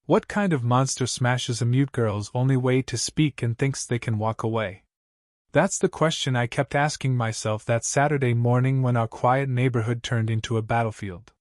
What kind of monster smashes a mute girl's only way to speak and thinks they can walk away? That's the question I kept asking myself that Saturday morning when our quiet neighborhood turned into a battlefield.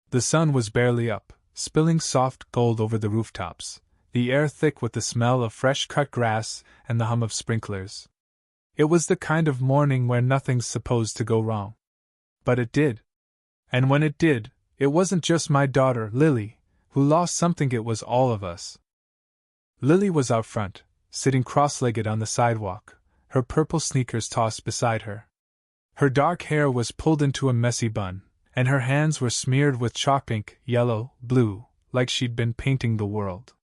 The sun was barely up, spilling soft gold over the rooftops, the air thick with the smell of fresh-cut grass and the hum of sprinklers. It was the kind of morning where nothing's supposed to go wrong. But it did. And when it did, it wasn't just my daughter, Lily, who lost something, it was all of us. Lily was out front, sitting cross-legged on the sidewalk, her purple sneakers tossed beside her. Her dark hair was pulled into a messy bun, and her hands were smeared with chalk ink, yellow, blue, like she'd been painting the world.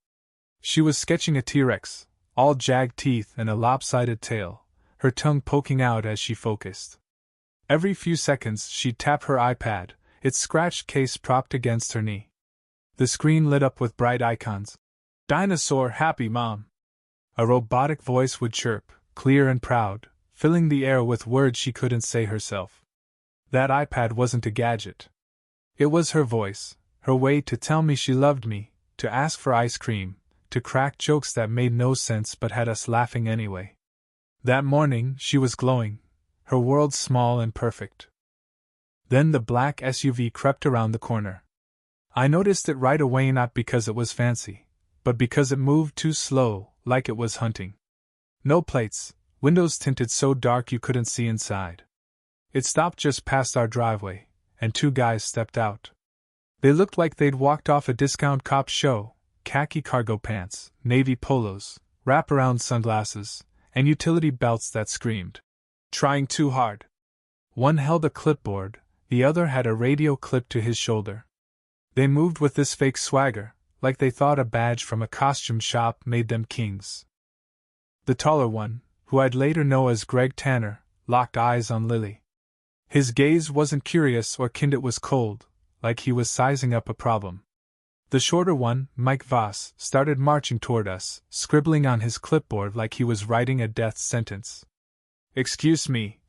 She was sketching a T-Rex, all jagged teeth and a lopsided tail, her tongue poking out as she focused. Every few seconds she'd tap her iPad, its scratched case propped against her knee. The screen lit up with bright icons. "Dinosaur happy, Mom." A robotic voice would chirp, clear and proud, filling the air with words she couldn't say herself. That iPad wasn't a gadget. It was her voice, her way to tell me she loved me, to ask for ice cream, to crack jokes that made no sense but had us laughing anyway. That morning she was glowing, her world small and perfect. Then the black SUV crept around the corner. I noticed it right away, not because it was fancy, but because it moved too slow, like it was hunting. No plates, windows tinted so dark you couldn't see inside. It stopped just past our driveway, and two guys stepped out. They looked like they'd walked off a discount cop show: khaki cargo pants, navy polos, wraparound sunglasses, and utility belts that screamed, "Trying too hard." One held a clipboard, the other had a radio clipped to his shoulder. They moved with this fake swagger, like they thought a badge from a costume shop made them kings. The taller one, who I'd later know as Greg Tanner, locked eyes on Lily. His gaze wasn't curious or kind, it was cold, like he was sizing up a problem. The shorter one, Mike Voss, started marching toward us, scribbling on his clipboard like he was writing a death sentence. "Excuse me,"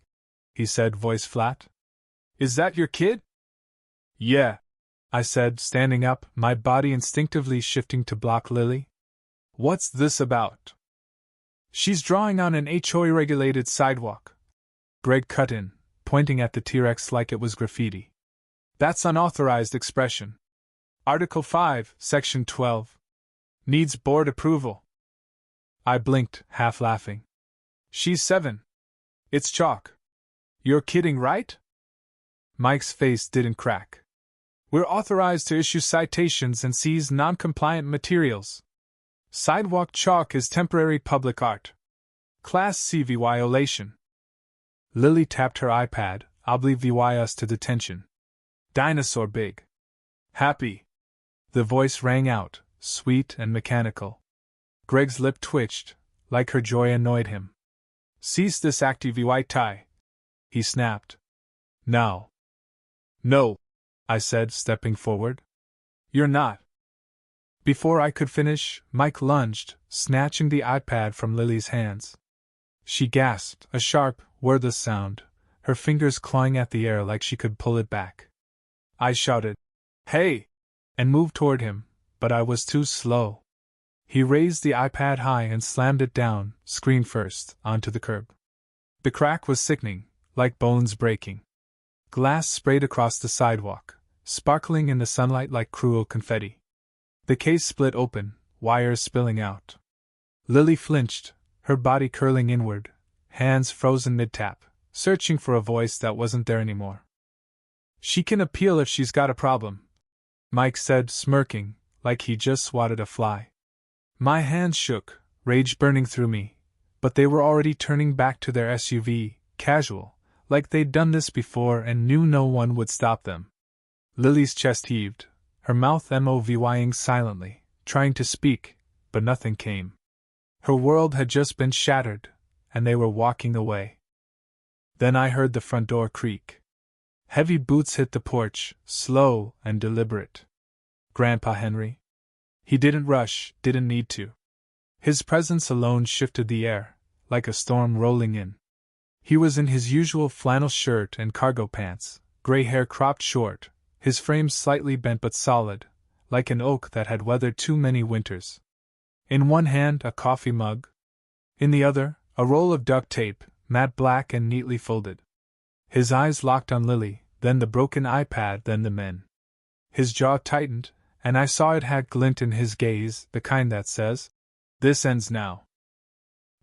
he said, voice flat. "Is that your kid?" "Yeah," I said, standing up, my body instinctively shifting to block Lily. "What's this about?" "She's drawing on an HOA-regulated sidewalk," Greg cut in, pointing at the T-Rex like it was graffiti. "That's unauthorized expression. Article 5, Section 12. Needs board approval." I blinked, half laughing. "She's 7. It's chalk. You're kidding, right?" Mike's face didn't crack. "We're authorized to issue citations and seize non-compliant materials. Sidewalk chalk is temporary public art. Class CV violation." Lily tapped her iPad. "I'll VY us to detention. Dinosaur big. Happy." The voice rang out, sweet and mechanical. Greg's lip twitched, like her joy annoyed him. "Cease this activity," he snapped. "Now." "No," I said, stepping forward. "You're not." Before I could finish, Mike lunged, snatching the iPad from Lily's hands. She gasped, a sharp, wordless sound, her fingers clawing at the air like she could pull it back. I shouted, "Hey!" and moved toward him, but I was too slow. He raised the iPad high and slammed it down, screen first, onto the curb. The crack was sickening, like bones breaking. Glass sprayed across the sidewalk, sparkling in the sunlight like cruel confetti. The case split open, wires spilling out. Lily flinched, her body curling inward, hands frozen mid-tap, searching for a voice that wasn't there anymore. "She can appeal if she's got a problem," Mike said, smirking, like he just swatted a fly. My hands shook, rage burning through me, but they were already turning back to their SUV, casual, like they'd done this before and knew no one would stop them. Lily's chest heaved, her mouth moving silently, trying to speak, but nothing came. Her world had just been shattered, and they were walking away. Then I heard the front door creak. Heavy boots hit the porch, slow and deliberate. Grandpa Henry. He didn't rush, didn't need to. His presence alone shifted the air, like a storm rolling in. He was in his usual flannel shirt and cargo pants, gray hair cropped short, his frame slightly bent but solid, like an oak that had weathered too many winters. In one hand, a coffee mug. In the other, a roll of duct tape, matte black and neatly folded. His eyes locked on Lily, then the broken iPad, then the men. His jaw tightened, and I saw it had glint in his gaze, the kind that says, "This ends now."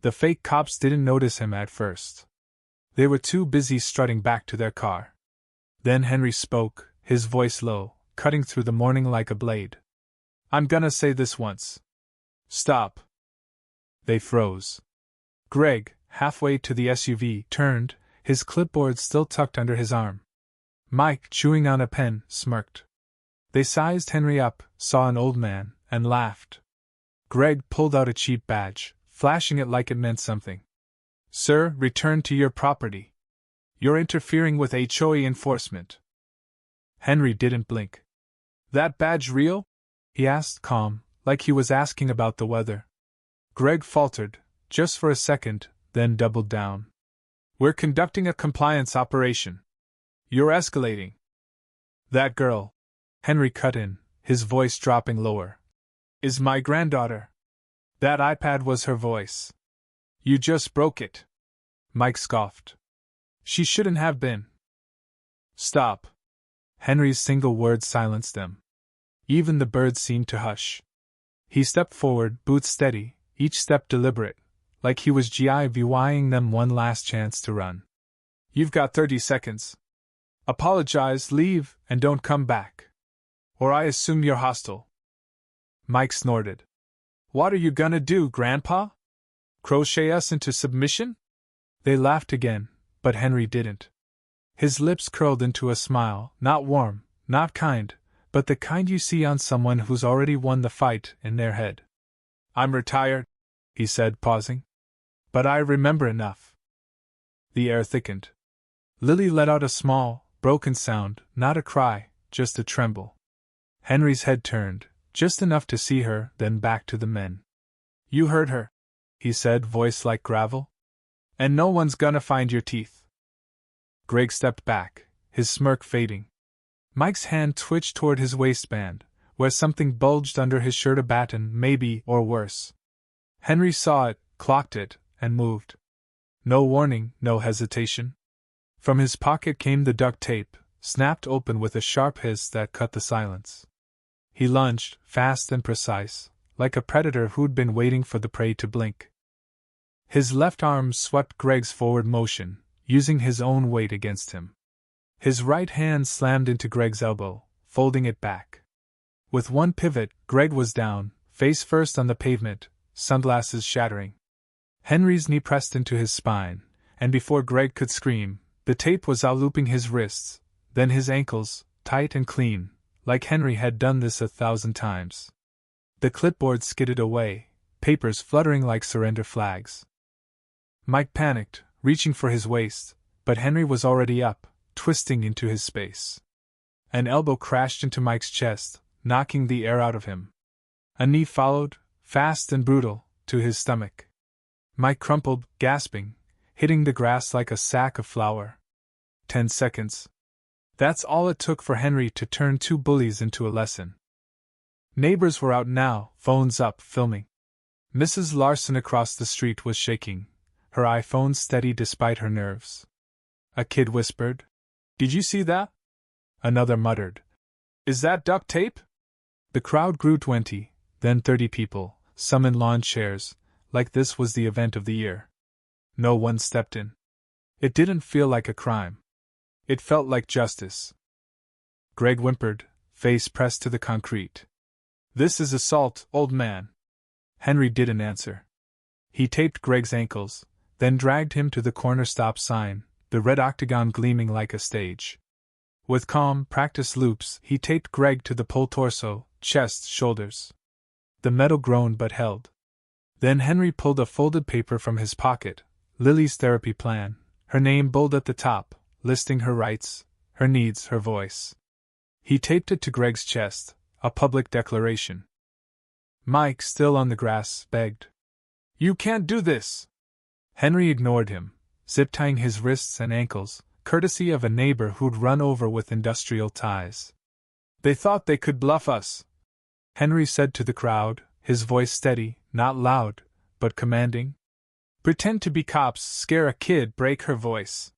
The fake cops didn't notice him at first. They were too busy strutting back to their car. Then Henry spoke, his voice low, cutting through the morning like a blade. "I'm gonna say this once. Stop." They froze. Greg, halfway to the SUV, turned, his clipboard still tucked under his arm. Mike, chewing on a pen, smirked. They sized Henry up, saw an old man, and laughed. Greg pulled out a cheap badge, flashing it like it meant something. "Sir, return to your property. You're interfering with HOA enforcement." Henry didn't blink. "That badge real?" he asked, calm, like he was asking about the weather. Greg faltered, just for a second, then doubled down. "We're conducting a compliance operation. You're escalating." "That girl," Henry cut in, his voice dropping lower, "is my granddaughter. That iPad was her voice. You just broke it." Mike scoffed. "She shouldn't have been." "Stop." Henry's single word silenced them. Even the birds seemed to hush. He stepped forward, boots steady, each step deliberate, like he was giving them one last chance to run. "You've got 30 seconds. Apologize, leave, and don't come back. Or I assume you're hostile." Mike snorted. "What are you gonna do, Grandpa? Crochet us into submission?" They laughed again, but Henry didn't. His lips curled into a smile, not warm, not kind, but the kind you see on someone who's already won the fight in their head. "I'm retired," he said, pausing. "But I remember enough." The air thickened. Lily let out a small, broken sound, not a cry, just a tremble. Henry's head turned, just enough to see her, then back to the men. "You heard her," he said, voice like gravel. "And no one's gonna find your teeth." Greg stepped back, his smirk fading. Mike's hand twitched toward his waistband, where something bulged under his shirt, a baton, maybe, or worse. Henry saw it, clocked it, and moved. No warning, no hesitation. From his pocket came the duct tape, snapped open with a sharp hiss that cut the silence. He lunged, fast and precise, like a predator who'd been waiting for the prey to blink. His left arm swept Greg's forward motion, using his own weight against him. His right hand slammed into Greg's elbow, folding it back. With one pivot, Greg was down, face first on the pavement, sunglasses shattering. Henry's knee pressed into his spine, and before Greg could scream, the tape was out-looping his wrists, then his ankles, tight and clean, like Henry had done this 1,000 times. The clipboard skidded away, papers fluttering like surrender flags. Mike panicked, reaching for his waist, but Henry was already up, twisting into his space. An elbow crashed into Mike's chest, knocking the air out of him. A knee followed, fast and brutal, to his stomach. Mike crumpled, gasping, hitting the grass like a sack of flour. 10 seconds. That's all it took for Henry to turn two bullies into a lesson. Neighbors were out now, phones up, filming. Mrs. Larson across the street was shaking, her iPhone steady despite her nerves. A kid whispered, "Did you see that?" Another muttered, "Is that duct tape?" The crowd grew 20, then 30 people, some in lawn chairs, like this was the event of the year. No one stepped in. It didn't feel like a crime. It felt like justice. Greg whimpered, face pressed to the concrete. "This is assault, old man." Henry didn't answer. He taped Greg's ankles, then dragged him to the corner stop sign, the red octagon gleaming like a stage. With calm, practiced loops, he taped Greg to the pole torso, chest, shoulders. The metal groaned but held. Then Henry pulled a folded paper from his pocket, Lily's therapy plan, her name bold at the top, listing her rights, her needs, her voice. He taped it to Greg's chest, a public declaration. Mike, still on the grass, begged, "You can't do this!" Henry ignored him, zip-tying his wrists and ankles, courtesy of a neighbor who'd run over with industrial ties. "They thought they could bluff us," Henry said to the crowd, his voice steady, not loud, but commanding. Pretend to be cops, scare a kid, break her voice.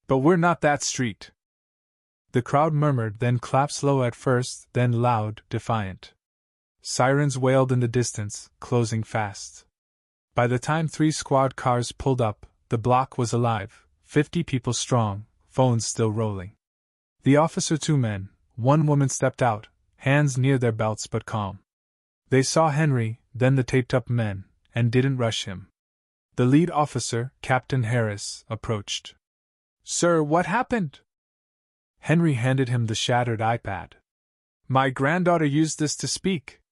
But we're not that street. The crowd murmured, then clapped slow at first, then loud, defiant. Sirens wailed in the distance, closing fast. By the time 3 squad cars pulled up, the block was alive, 50 people strong, phones still rolling. The officer, 2 men, 1 woman stepped out, hands near their belts but calm. They saw Henry, then the taped-up men, and didn't rush him. The lead officer, Captain Harris, approached. "Sir, what happened?" Henry handed him the shattered iPad. "My granddaughter used this to speak.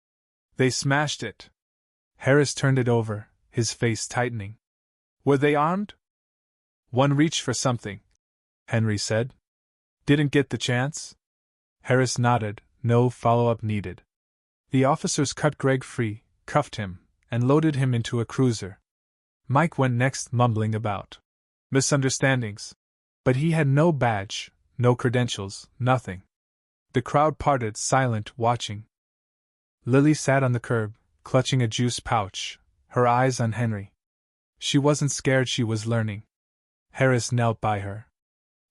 They smashed it." Harris turned it over, his face tightening. "Were they armed?" "One reached for something," Henry said. "Didn't get the chance?" Harris nodded, no follow-up needed. The officers cut Greg free, cuffed him, and loaded him into a cruiser. Mike went next, mumbling about misunderstandings. But he had no badge, no credentials, nothing. The crowd parted, silent, watching. Lily sat on the curb, clutching a juice pouch, her eyes on Henry. She wasn't scared, she was learning. Harris knelt by her.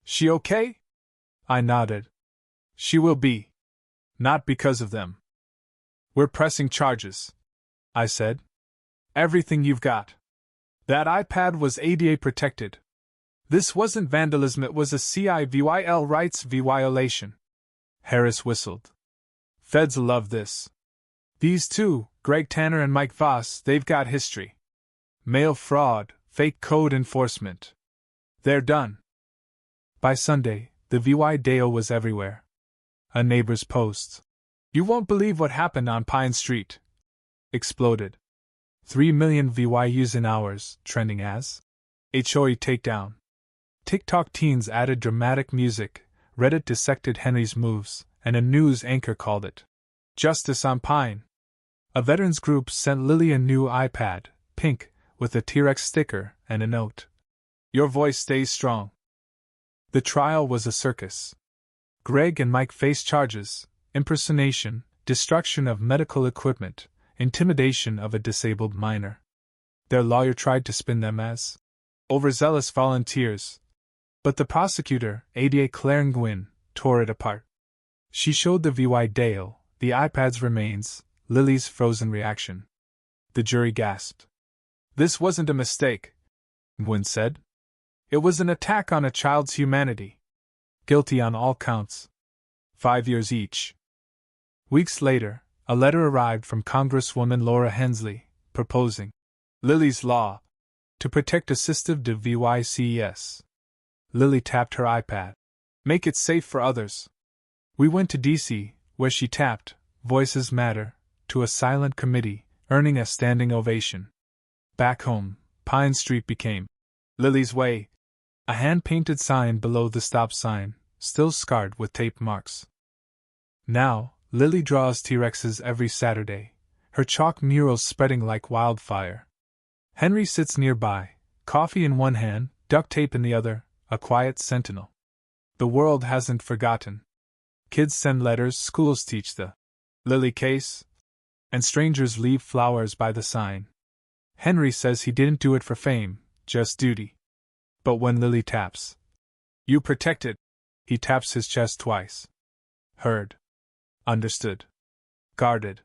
"She okay?" I nodded. "She will be. Not because of them." "We're pressing charges," I said. "Everything you've got. That iPad was ADA protected. This wasn't vandalism, it was a civil rights violation." Harris whistled. "Feds love this. These 2, Greg Tanner and Mike Voss, they've got history. Mail fraud, fake code enforcement. They're done." By Sunday, the video was everywhere. A neighbor's post. "You won't believe what happened on Pine Street," exploded. 3 million views in hours, trending as HOA takedown. TikTok teens added dramatic music, Reddit dissected Henry's moves, and a news anchor called it Justice on Pine. A veterans group sent Lily a new iPad, pink, with a T-Rex sticker and a note. "Your voice stays strong." The trial was a circus. Greg and Mike faced charges: impersonation, destruction of medical equipment, intimidation of a disabled minor. Their lawyer tried to spin them as overzealous volunteers. But the prosecutor, ADA Claire Nguyen, tore it apart. She showed the video, the iPad's remains, Lily's frozen reaction. The jury gasped. "This wasn't a mistake," Nguyen said. "It was an attack on a child's humanity. Guilty on all counts. 5 years each." Weeks later, a letter arrived from Congresswoman Laura Hensley, proposing Lily's Law to protect assistive devices. Lily tapped her iPad. "Make it safe for others." We went to D.C., where she tapped Voices Matter to a silent committee, earning a standing ovation. Back home, Pine Street became Lily's Way, a hand-painted sign below the stop sign, still scarred with tape marks. Now, Lily draws T-Rexes every Saturday, her chalk murals spreading like wildfire. Henry sits nearby, coffee in one hand, duct tape in the other, a quiet sentinel. The world hasn't forgotten. Kids send letters, schools teach the Lily case, and strangers leave flowers by the sign. Henry says he didn't do it for fame, just duty. But when Lily taps, "You protected," he taps his chest twice. Heard. Understood. Guarded.